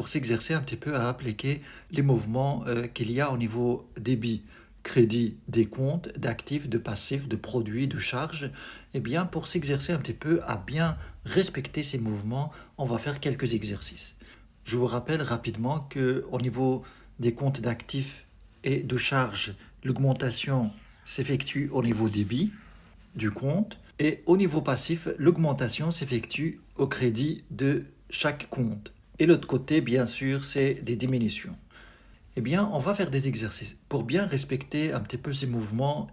pour s'exercer un petit peu à appliquer les mouvements qu'il y a au niveau débit, crédit, décompte, d'actifs, de passifs, de produits, de charges. Eh bien, pour s'exercer un petit peu à bien respecter ces mouvements, on va faire quelques exercices. Je vous rappelle rapidement qu'au niveau des comptes d'actifs et de charges, l'augmentation s'effectue au niveau débit du compte et au niveau passif, l'augmentation s'effectue au crédit de chaque compte. Et l'autre côté, bien sûr, c'est des diminutions. Eh bien, on va faire des exercices pour bien respecter un petit peu ces mouvements.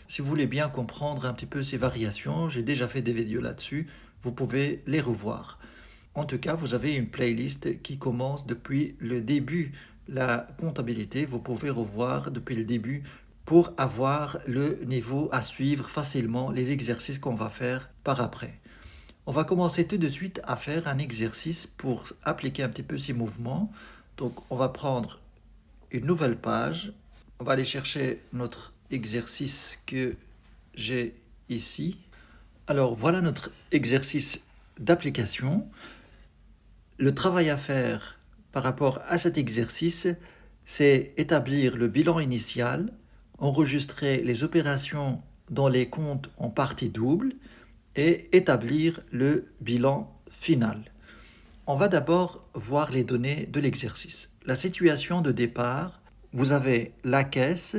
Si vous voulez bien comprendre un petit peu ces variations, j'ai déjà fait des vidéos là-dessus, vous pouvez les revoir. En tout cas, vous avez une playlist qui commence depuis le début, la comptabilité. Vous pouvez revoir depuis le début pour avoir le niveau à suivre facilement les exercices qu'on va faire par après. On va commencer tout de suite à faire un exercice pour appliquer un petit peu ces mouvements. Donc, on va prendre une nouvelle page. On va aller chercher notre exercice que j'ai ici. Alors, voilà notre exercice d'application. Le travail à faire par rapport à cet exercice, c'est établir le bilan initial, enregistrer les opérations dans les comptes en partie double et établir le bilan final. On va d'abord voir les données de l'exercice. La situation de départ, vous avez la caisse,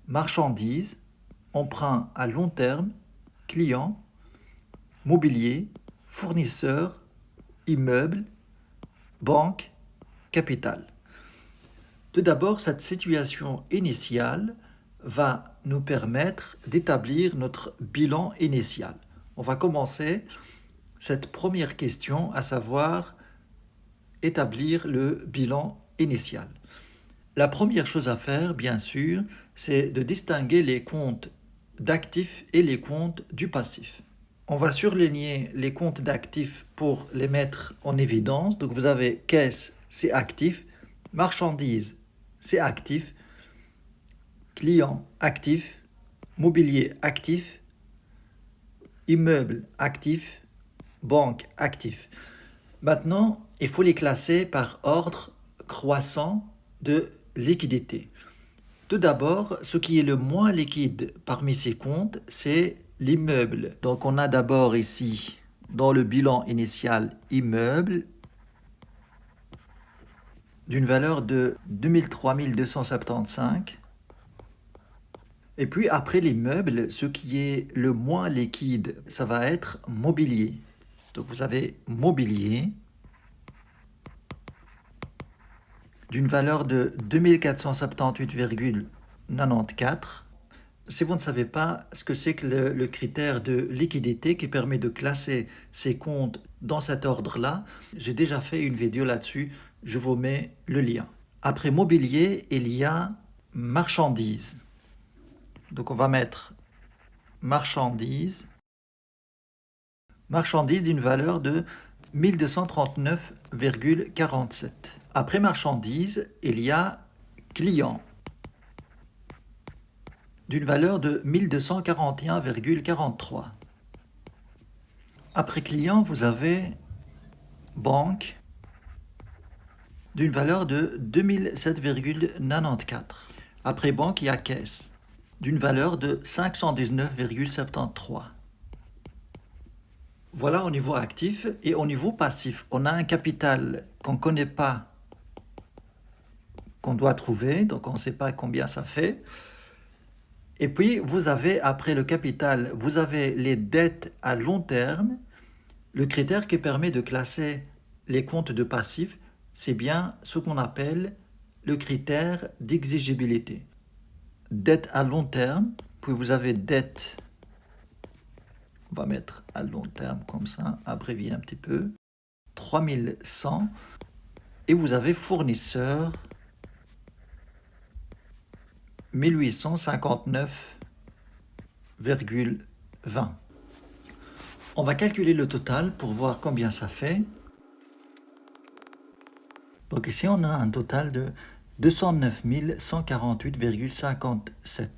marchandises, emprunt à long terme, client, mobilier, fournisseur, immeuble, banque, capital. Tout d'abord, cette situation initiale va nous permettre d'établir notre bilan initial. On va commencer cette première question, à savoir établir le bilan initial. La première chose à faire, bien sûr, c'est de distinguer les comptes d'actifs et les comptes du passif. On va surligner les comptes d'actifs pour les mettre en évidence. Donc vous avez caisse, c'est actif, marchandises, c'est actif, client actif, mobilier actif, immeuble actif, banque actif. Maintenant, il faut les classer par ordre croissant de liquidité. Tout d'abord, ce qui est le moins liquide parmi ces comptes, c'est l'immeuble. Donc on a d'abord ici, dans le bilan initial, immeuble, d'une valeur de 2003 275. Et puis après l'immeuble, ce qui est le moins liquide, ça va être mobilier. Donc vous avez mobilier d'une valeur de 2478,94. Si vous ne savez pas ce que c'est que le critère de liquidité qui permet de classer ces comptes dans cet ordre-là, j'ai déjà fait une vidéo là-dessus, je vous mets le lien. Après mobilier, il y a marchandises. Donc on va mettre marchandises d'une valeur de 1239,47. Après marchandises, il y a client d'une valeur de 1241,43. Après client, vous avez banque d'une valeur de 2007,94. Après banque, il y a caisse d'une valeur de 519,73. Voilà au niveau actif. Et au niveau passif, on a un capital qu'on ne connaît pas, qu'on doit trouver, donc on ne sait pas combien ça fait. Et puis, vous avez, après le capital, vous avez les dettes à long terme. Le critère qui permet de classer les comptes de passifs, c'est bien ce qu'on appelle le critère d'exigibilité. Dette à long terme, puis vous avez dette, on va mettre à long terme comme ça, abrévier un petit peu, 3100, et vous avez fournisseur, 1859,20. On va calculer le total pour voir combien ça fait. Donc ici, on a un total de 209 148,57.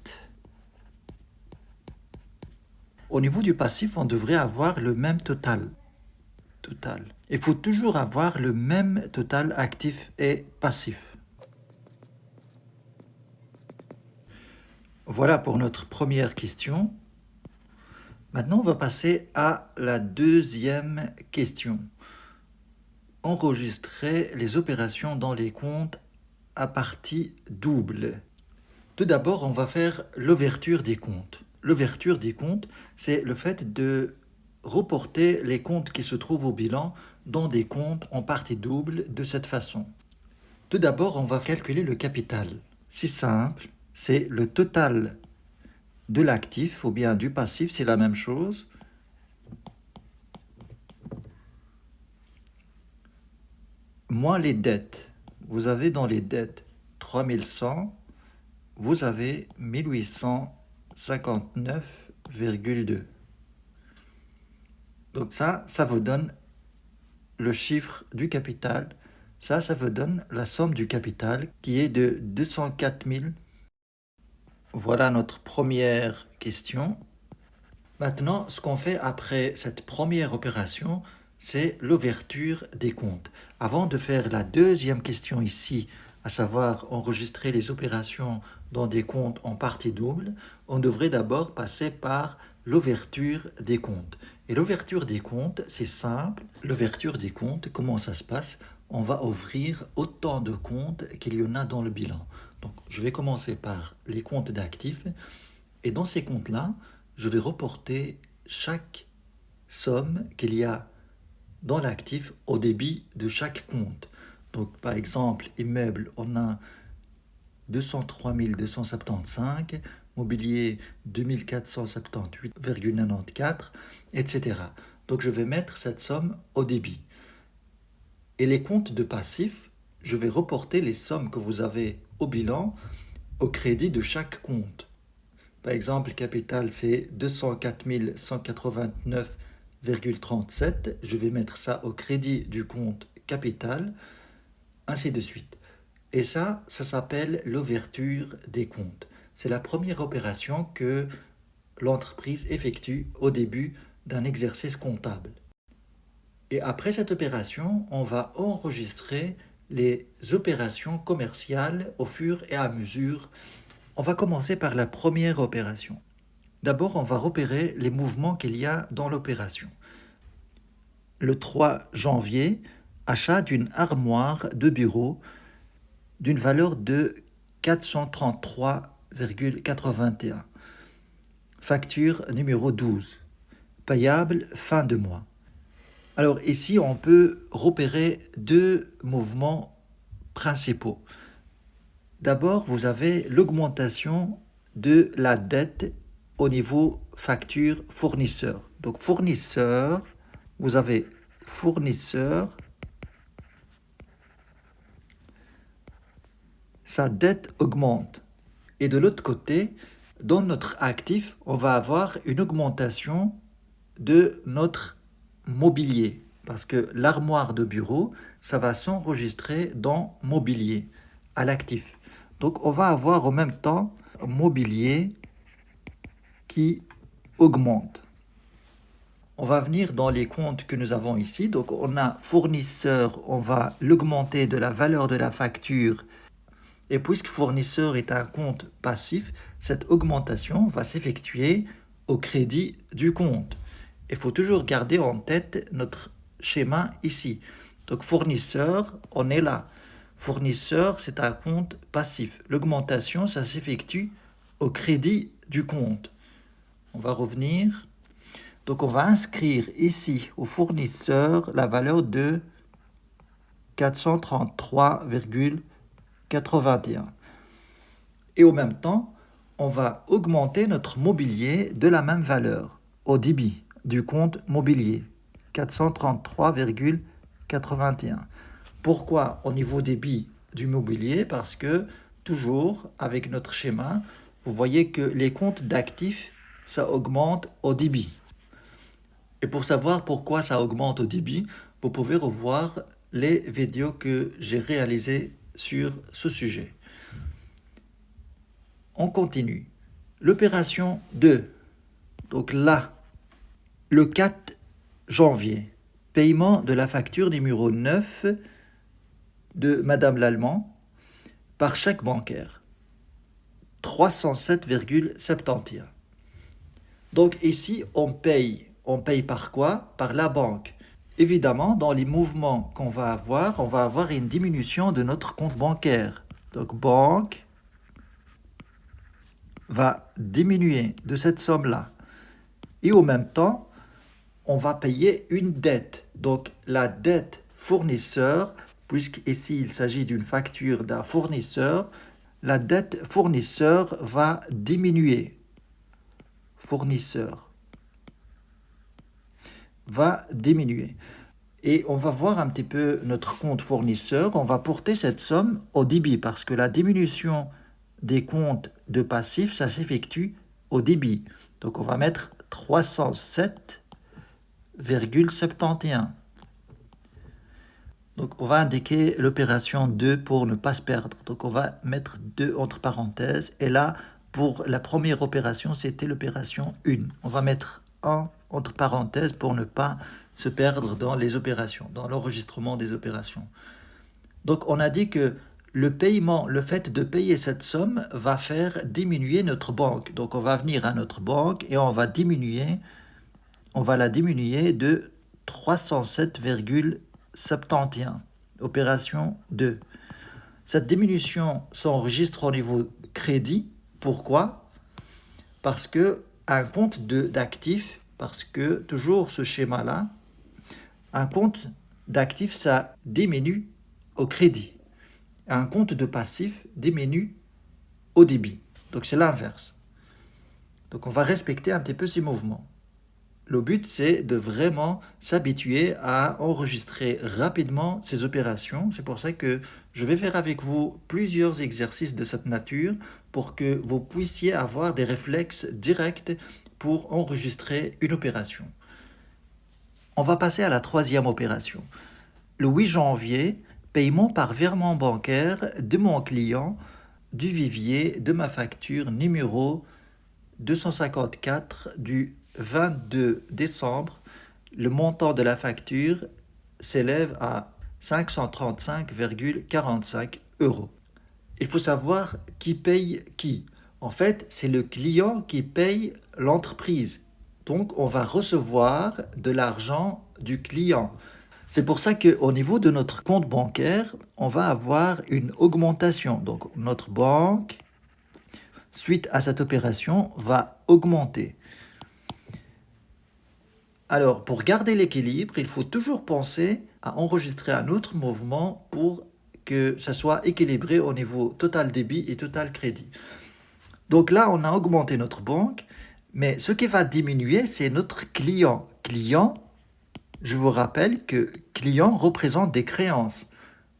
Au niveau du passif, on devrait avoir le même total. total. Il faut toujours avoir le même total actif et passif. Voilà pour notre première question. Maintenant, on va passer à la deuxième question. Enregistrer les opérations dans les comptes à partie double. Tout d'abord, on va faire l'ouverture des comptes. L'ouverture des comptes, c'est le fait de reporter les comptes qui se trouvent au bilan dans des comptes en partie double de cette façon. Tout d'abord, on va calculer le capital. C'est simple, c'est le total de l'actif ou bien du passif, c'est la même chose. Moins les dettes. Vous avez dans les dettes 3100, vous avez 1859,2. Donc ça vous donne le chiffre du capital. Ça vous donne la somme du capital qui est de 204 000. Voilà notre première question. Maintenant, ce qu'on fait après cette première opération, c'est l'ouverture des comptes. Avant de faire la deuxième question ici, à savoir enregistrer les opérations dans des comptes en partie double, on devrait d'abord passer par l'ouverture des comptes. Et l'ouverture des comptes, c'est simple. L'ouverture des comptes, comment ça se passe? On va ouvrir autant de comptes qu'il y en a dans le bilan. Donc, je vais commencer par les comptes d'actifs. Et dans ces comptes-là, je vais reporter chaque somme qu'il y a dans l'actif au débit de chaque compte. Donc, par exemple, immeuble, on a 203 275, mobilier 2478,94, etc. Donc, je vais mettre cette somme au débit. Et les comptes de passif, je vais reporter les sommes que vous avez au bilan au crédit de chaque compte. Par exemple, capital, c'est 204 189,37. Je vais mettre ça au crédit du compte capital, ainsi de suite. Et ça s'appelle l'ouverture des comptes. C'est la première opération que l'entreprise effectue au début d'un exercice comptable. Et après cette opération, on va enregistrer les opérations commerciales au fur et à mesure. On va commencer par la première opération. D'abord, on va repérer les mouvements qu'il y a dans l'opération. Le 3 janvier, achat d'une armoire de bureau d'une valeur de 433,81. Facture numéro 12. Payable fin de mois. Alors ici, on peut repérer deux mouvements principaux. D'abord, vous avez l'augmentation de la dette au niveau facture fournisseur. Donc fournisseur, vous avez fournisseur, sa dette augmente. Et de l'autre côté, dans notre actif, on va avoir une augmentation de notre mobilier. Parce que l'armoire de bureau, ça va s'enregistrer dans mobilier, à l'actif. Donc on va avoir en même temps mobilier qui augmente. On va venir dans les comptes que nous avons ici. Donc on a fournisseur, on va l'augmenter de la valeur de la facture. Et puisque fournisseur est un compte passif, cette augmentation va s'effectuer au crédit du compte. Il faut toujours garder en tête notre schéma ici. Donc fournisseur, on est là. Fournisseur, c'est un compte passif. L'augmentation, ça s'effectue au crédit du compte. On va revenir. Donc on va inscrire ici au fournisseur la valeur de 433,81. Et au même temps, on va augmenter notre mobilier de la même valeur au débit du compte mobilier, 433,81. Pourquoi au niveau débit du mobilier? Parce que toujours avec notre schéma, vous voyez que les comptes d'actifs, ça augmente au débit. Et pour savoir pourquoi ça augmente au débit, vous pouvez revoir les vidéos que j'ai réalisées sur ce sujet. On continue. L'opération 2. Donc là, le 4 janvier, paiement de la facture numéro 9 de Madame Lallemand par chèque bancaire. 307,71. Donc ici, on paye. On paye par quoi? Par la banque. Évidemment, dans les mouvements qu'on va avoir, on va avoir une diminution de notre compte bancaire. Donc banque va diminuer de cette somme-là. Et en même temps, on va payer une dette. Donc la dette fournisseur, puisqu'ici il s'agit d'une facture d'un fournisseur, la dette fournisseur va diminuer. Fournisseur va diminuer. Et on va voir un petit peu notre compte fournisseur. On va porter cette somme au débit parce que la diminution des comptes de passifs, ça s'effectue au débit. Donc on va mettre 307,71. Donc on va indiquer l'opération 2 pour ne pas se perdre. Donc on va mettre 2 entre parenthèses. Et là, pour la première opération, c'était l'opération 1. On va mettre 1 entre parenthèses pour ne pas se perdre dans les opérations, dans l'enregistrement des opérations. Donc on a dit que le paiement, le fait de payer cette somme va faire diminuer notre banque. Donc on va venir à notre banque et on va la diminuer de 307,71. Opération 2. Cette diminution s'enregistre au niveau crédit. Pourquoi? Parce que un compte d'actifs, parce que toujours ce schéma-là, un compte d'actifs, ça diminue au crédit. Un compte de passifs diminue au débit. Donc c'est l'inverse. Donc on va respecter un petit peu ces mouvements. Le but, c'est de vraiment s'habituer à enregistrer rapidement ces opérations. C'est pour ça que je vais faire avec vous plusieurs exercices de cette nature pour que vous puissiez avoir des réflexes directs pour enregistrer une opération. On va passer à la troisième opération. Le 8 janvier, paiement par virement bancaire de mon client du vivier de ma facture numéro 254 du 22 décembre. Le montant de la facture s'élève à 535,45 €. Il faut savoir qui paye qui. En fait, c'est le client qui paye l'entreprise. Donc, on va recevoir de l'argent du client. C'est pour ça qu'au niveau de notre compte bancaire, on va avoir une augmentation. Donc, notre banque, suite à cette opération, va augmenter. Alors, pour garder l'équilibre, il faut toujours penser à enregistrer un autre mouvement pour que ça soit équilibré au niveau total débit et total crédit. Donc là, on a augmenté notre banque, mais ce qui va diminuer, c'est notre client. Client, je vous rappelle que client représente des créances,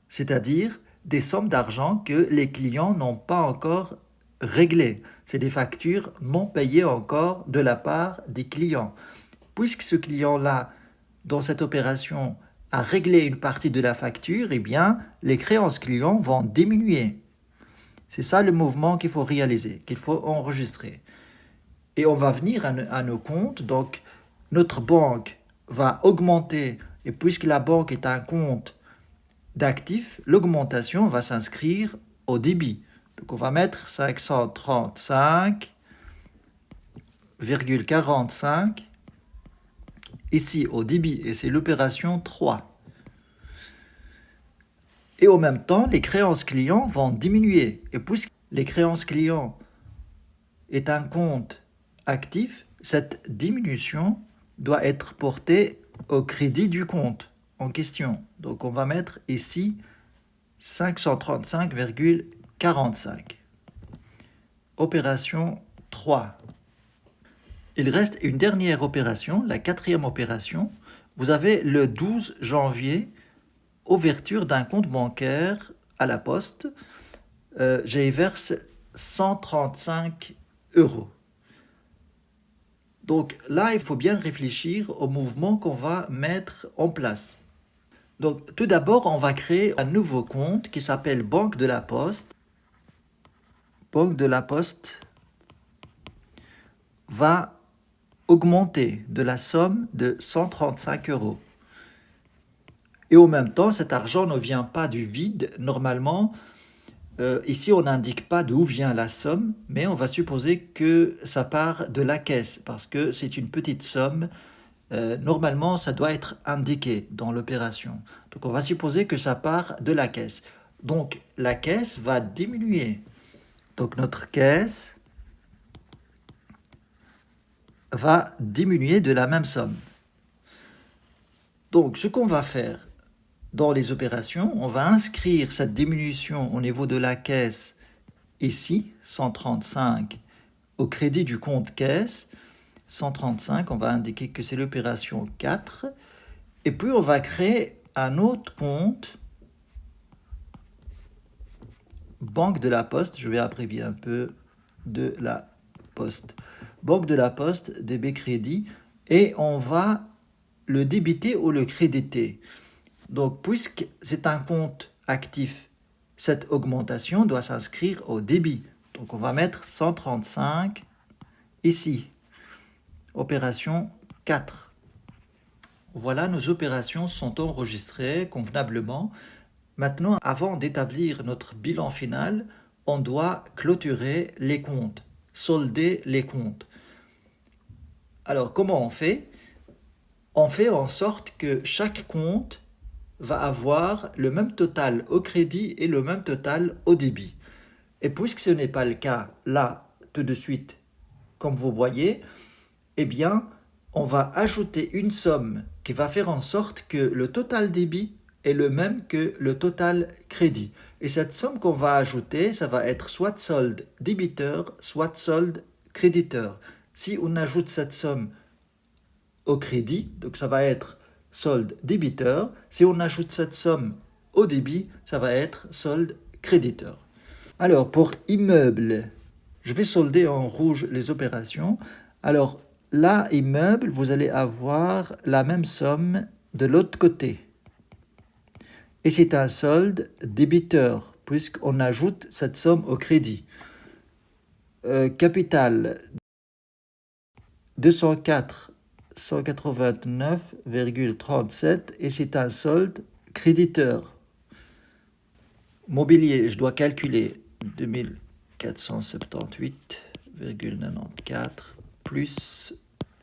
c'est-à-dire des sommes d'argent que les clients n'ont pas encore réglées. C'est des factures non payées encore de la part des clients. Puisque ce client-là, dans cette opération, a réglé une partie de la facture, eh bien, les créances clients vont diminuer. C'est ça le mouvement qu'il faut réaliser, qu'il faut enregistrer. Et on va venir à nos comptes, donc notre banque va augmenter, et puisque la banque est un compte d'actifs, l'augmentation va s'inscrire au débit. Donc on va mettre 535,45 ici au débit, et c'est l'opération 3. Et en même temps, les créances clients vont diminuer. Et puisque les créances clients est un compte actif, cette diminution doit être portée au crédit du compte en question. Donc on va mettre ici 535,45. Opération 3. Il reste une dernière opération, la quatrième opération. Vous avez le 12 janvier, ouverture d'un compte bancaire à la poste. J'y verse 135 €. Donc là, il faut bien réfléchir au mouvement qu'on va mettre en place. Donc tout d'abord, on va créer un nouveau compte qui s'appelle Banque de la Poste. Banque de la Poste va augmenter de la somme de 135 €. Et en même temps, cet argent ne vient pas du vide. Normalement, ici, on n'indique pas d'où vient la somme, mais on va supposer que ça part de la caisse, parce que c'est une petite somme. Normalement, ça doit être indiqué dans l'opération. Donc, on va supposer que ça part de la caisse. Donc, la caisse va diminuer. Donc, notre caisse va diminuer de la même somme. Donc, ce qu'on va faire dans les opérations, on va inscrire cette diminution au niveau de la caisse ici, 135, au crédit du compte caisse. 135, on va indiquer que c'est l'opération 4. Et puis, on va créer un autre compte, Banque de la Poste, je vais abrévier un peu, de la Poste. Banque de la Poste, DB Crédit, et on va le débiter ou le créditer. Donc, puisque c'est un compte actif, cette augmentation doit s'inscrire au débit. Donc, on va mettre 135 ici. Opération 4. Voilà, nos opérations sont enregistrées convenablement. Maintenant, avant d'établir notre bilan final, on doit clôturer les comptes, solder les comptes. Alors, comment on fait? On fait en sorte que chaque compte va avoir le même total au crédit et le même total au débit. Et puisque ce n'est pas le cas là, tout de suite, comme vous voyez, eh bien, on va ajouter une somme qui va faire en sorte que le total débit est le même que le total crédit. Et cette somme qu'on va ajouter, ça va être soit solde débiteur, soit solde créditeur. Si on ajoute cette somme au crédit, donc ça va être solde débiteur. Si on ajoute cette somme au débit, ça va être solde créditeur. Alors, pour immeuble, je vais solder en rouge les opérations. Alors, là, immeuble, vous allez avoir la même somme de l'autre côté. Et c'est un solde débiteur, puisqu'on ajoute cette somme au crédit. Capital, 204 189,37 et c'est un solde créditeur. Mobilier, je dois calculer 2478,94 plus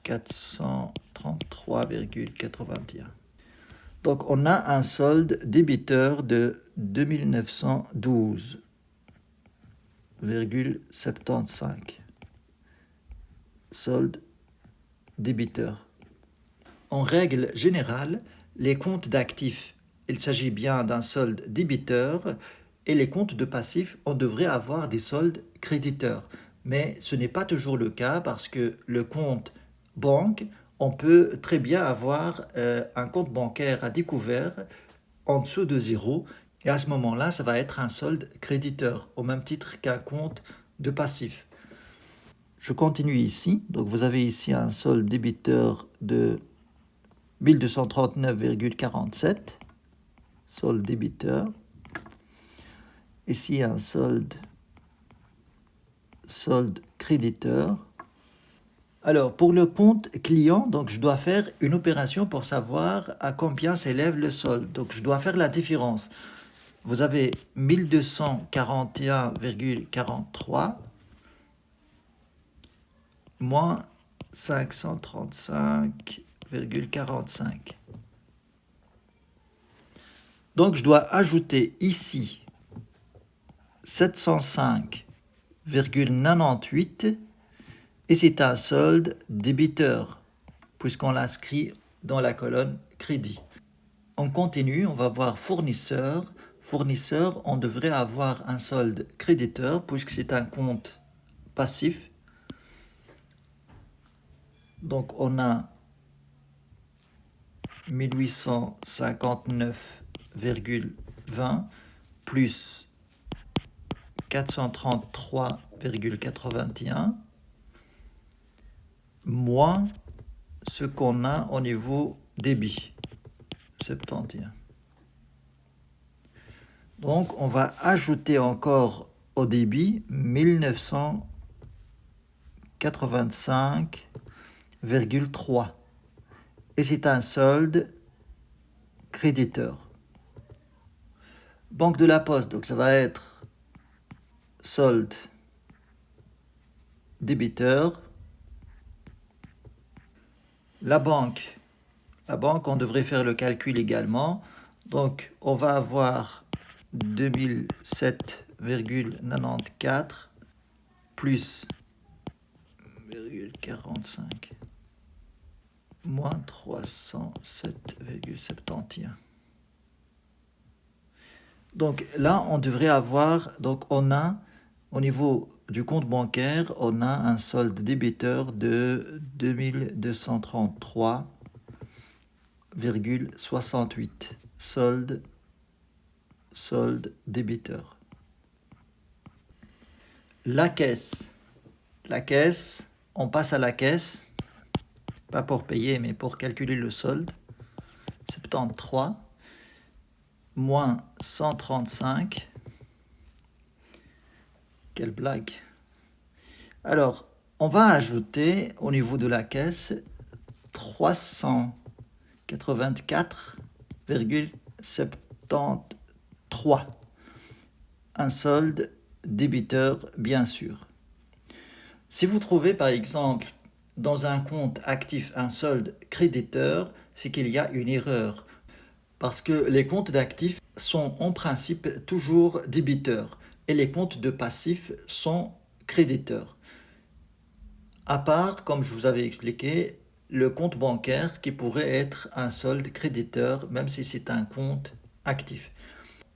433,81. Donc on a un solde débiteur de 2912,75. Solde débiteur. En règle générale, les comptes d'actifs, il s'agit bien d'un solde débiteur, et les comptes de passifs, on devrait avoir des soldes créditeurs. Mais ce n'est pas toujours le cas parce que le compte banque, on peut très bien avoir un compte bancaire à découvert en dessous de zéro, et à ce moment-là, ça va être un solde créditeur, au même titre qu'un compte de passif. Je continue ici. Donc vous avez ici un solde débiteur de 1239,47. Solde débiteur. Ici un solde créditeur. Alors pour le compte client, donc je dois faire une opération pour savoir à combien s'élève le solde. Donc je dois faire la différence. Vous avez 1241,43 moins 535,45. Donc je dois ajouter ici 705,98 et c'est un solde débiteur puisqu'on l'inscrit dans la colonne crédit. On continue, on va voir fournisseur. Fournisseur, on devrait avoir un solde créditeur puisque c'est un compte passif. Donc on a 1859,20 plus 433,81 moins ce qu'on a au niveau débit, 71. Donc on va ajouter encore au débit 1985,3 et c'est un solde créditeur. Banque de la Poste, donc ça va être solde débiteur. La banque, on devrait faire le calcul également. Donc, on va avoir 2007,94 plus 0,45 moins 307,71. Donc là, on devrait avoir, donc on a, au niveau du compte bancaire, on a un solde débiteur de 2233,68. Solde débiteur. La caisse, on passe à la caisse, pas pour payer, mais pour calculer le solde. 73 moins 135. Quelle blague. Alors, on va ajouter au niveau de la caisse 384,73. Un solde débiteur, bien sûr. Si vous trouvez par exemple dans un compte actif un solde créditeur, c'est qu'il y a une erreur. Parce que les comptes d'actifs sont en principe toujours débiteurs et les comptes de passifs sont créditeurs. À part, comme je vous avais expliqué, le compte bancaire qui pourrait être un solde créditeur même si c'est un compte actif.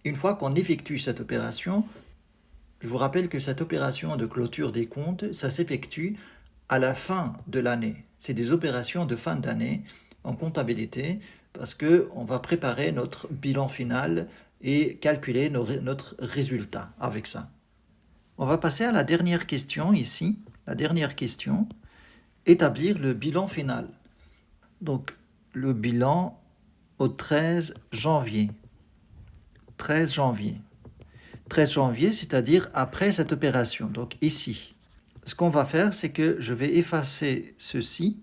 Une fois qu'on effectue cette opération, je vous rappelle que cette opération de clôture des comptes, ça s'effectue à la fin de l'année. C'est des opérations de fin d'année en comptabilité parce qu'on va préparer notre bilan final et calculer notre résultat avec ça. On va passer à la dernière question ici. La dernière question, établir le bilan final. Donc, le bilan au 13 janvier. 13 janvier. 13 janvier, c'est-à-dire après cette opération. Donc ici, ce qu'on va faire, c'est que je vais effacer ceci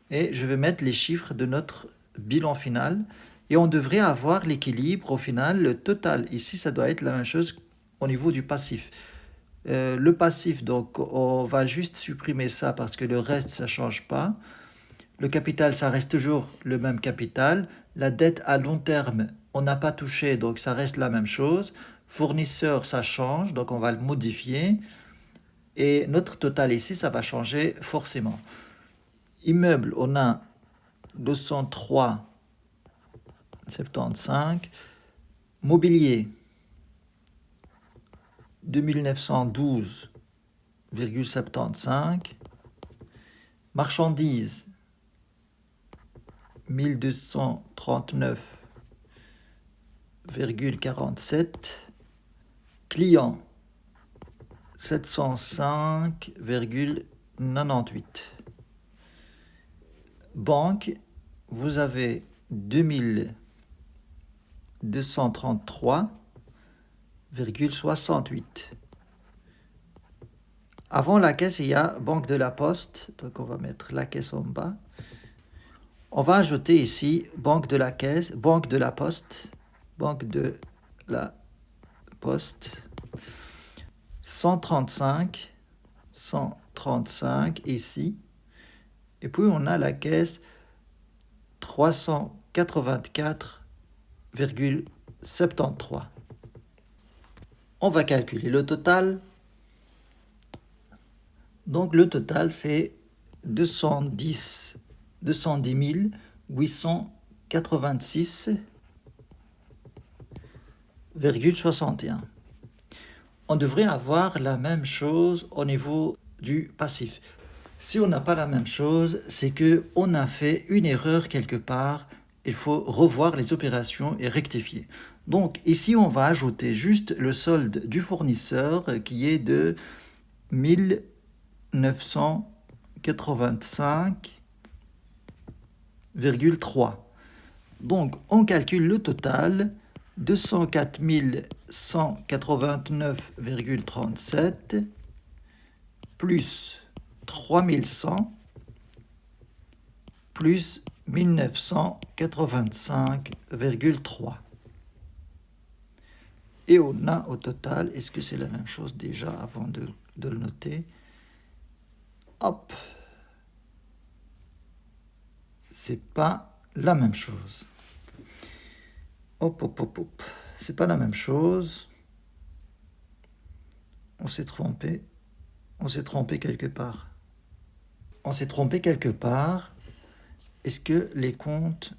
et je vais mettre les chiffres de notre bilan final et on devrait avoir l'équilibre au final, le total. Ici, ça doit être la même chose au niveau du passif. Le passif, donc on va juste supprimer ça parce que le reste, ça ne change pas. Le capital, ça reste toujours le même capital. La dette à long terme, on n'a pas touché, donc ça reste la même chose. Fournisseur, ça change, donc on va le modifier. Et notre total ici, ça va changer forcément. Immeuble, on a 203,75. Mobilier, 2912,75. Marchandises, 1239,47. Clients, 705,98. Banque, vous avez 2233,68. Avant la caisse, il y a Banque de la Poste, donc on va mettre la caisse en bas. On va ajouter ici Banque de la Poste, Banque de la Poste, 135 ici. Et puis on a la caisse 384,73. On va calculer le total. Donc le total c'est 210 886,61. On devrait avoir la même chose au niveau du passif. Si on n'a pas la même chose, c'est qu'on a fait une erreur quelque part. Il faut revoir les opérations et rectifier. Donc ici, on va ajouter juste le solde du fournisseur qui est de 1985,3. Donc on calcule le total, 204 189,37 plus 3100 plus 1985,3. Et on a au total, est-ce que c'est la même chose déjà avant de le noter? Hop, c'est pas la même chose. Hop, hop, hop, hop. C'est pas la même chose. On s'est trompé. On s'est trompé quelque part. On s'est trompé quelque part. Est-ce que les comptes,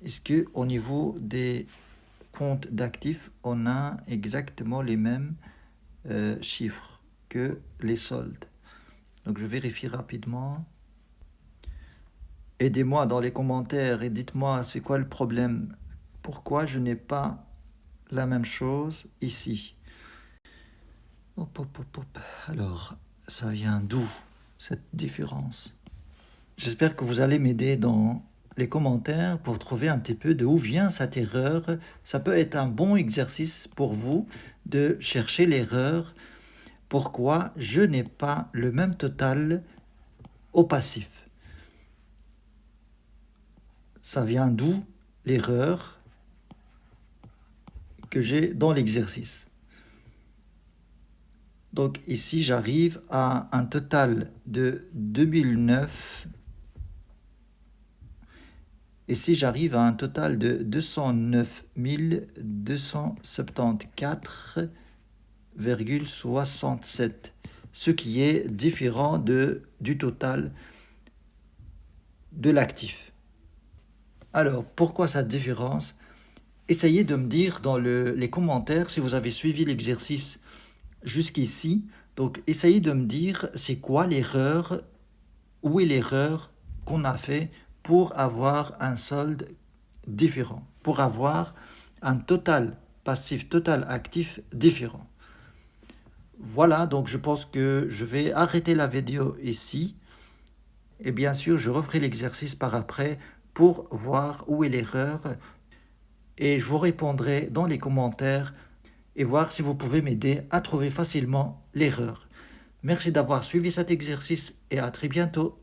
est-ce que au niveau des comptes d'actifs, on a exactement les mêmes chiffres que les soldes? Donc je vérifie rapidement. Aidez-moi dans les commentaires et dites-moi c'est quoi le problème. Pourquoi je n'ai pas la même chose ici? Hop, hop, hop, hop. Alors, ça vient d'où cette différence? J'espère que vous allez m'aider dans les commentaires pour trouver un petit peu d'où vient cette erreur. Ça peut être un bon exercice pour vous de chercher l'erreur. Pourquoi je n'ai pas le même total au passif? Ça vient d'où l'erreur que j'ai dans l'exercice? Donc ici, j'arrive à un total de 2009. Ici, j'arrive à un total de 209 274,67, ce qui est différent du total de l'actif. Alors, pourquoi cette différence? Essayez de me dire dans les commentaires si vous avez suivi l'exercice jusqu'ici. Donc, essayez de me dire c'est quoi l'erreur, où est l'erreur qu'on a fait pour avoir un solde différent, pour avoir un total passif, total actif différent. Voilà, donc je pense que je vais arrêter la vidéo ici. Et bien sûr, je referai l'exercice par après pour voir où est l'erreur. Et je vous répondrai dans les commentaires et voir si vous pouvez m'aider à trouver facilement l'erreur. Merci d'avoir suivi cet exercice et à très bientôt.